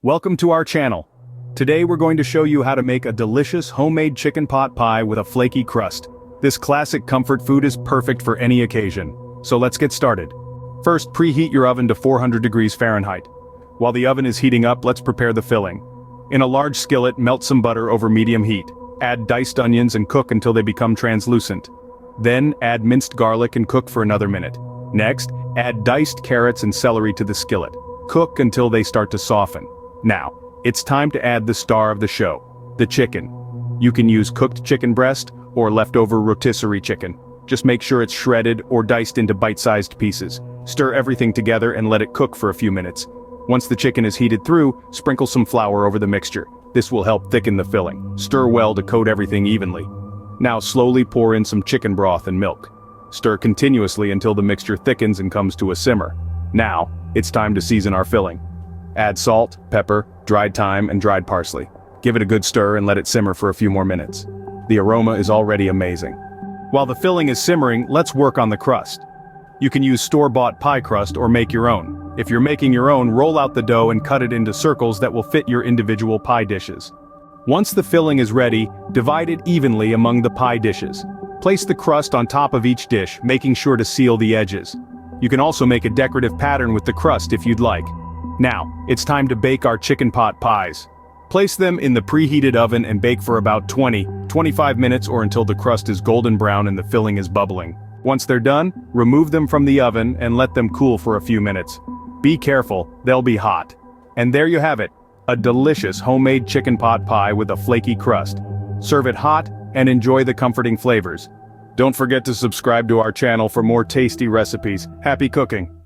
Welcome to our channel. Today we're going to show you how to make a delicious homemade chicken pot pie with a flaky crust. This classic comfort food is perfect for any occasion. So let's get started. First, preheat your oven to 400 degrees Fahrenheit. While the oven is heating up, let's prepare the filling. In a large skillet, melt some butter over medium heat. Add diced onions and cook until they become translucent. Then, add minced garlic and cook for another minute. Next, add diced carrots and celery to the skillet. Cook until they start to soften. Now, it's time to add the star of the show, the chicken. You can use cooked chicken breast or leftover rotisserie chicken. Just make sure it's shredded or diced into bite-sized pieces. Stir everything together and let it cook for a few minutes. Once the chicken is heated through, sprinkle some flour over the mixture. This will help thicken the filling. Stir well to coat everything evenly. Now slowly pour in some chicken broth and milk. Stir continuously until the mixture thickens and comes to a simmer. Now, it's time to season our filling. Add salt, pepper, dried thyme, and dried parsley. Give it a good stir and let it simmer for a few more minutes. The aroma is already amazing. While the filling is simmering, let's work on the crust. You can use store-bought pie crust or make your own. If you're making your own, roll out the dough and cut it into circles that will fit your individual pie dishes. Once the filling is ready, divide it evenly among the pie dishes. Place the crust on top of each dish, making sure to seal the edges. You can also make a decorative pattern with the crust if you'd like. Now, it's time to bake our chicken pot pies. Place them in the preheated oven and bake for about 20-25 minutes or until the crust is golden brown and the filling is bubbling. Once they're done, remove them from the oven and let them cool for a few minutes. Be careful, they'll be hot. And there you have it, a delicious homemade chicken pot pie with a flaky crust. Serve it hot and enjoy the comforting flavors. Don't forget to subscribe to our channel for more tasty recipes. Happy cooking!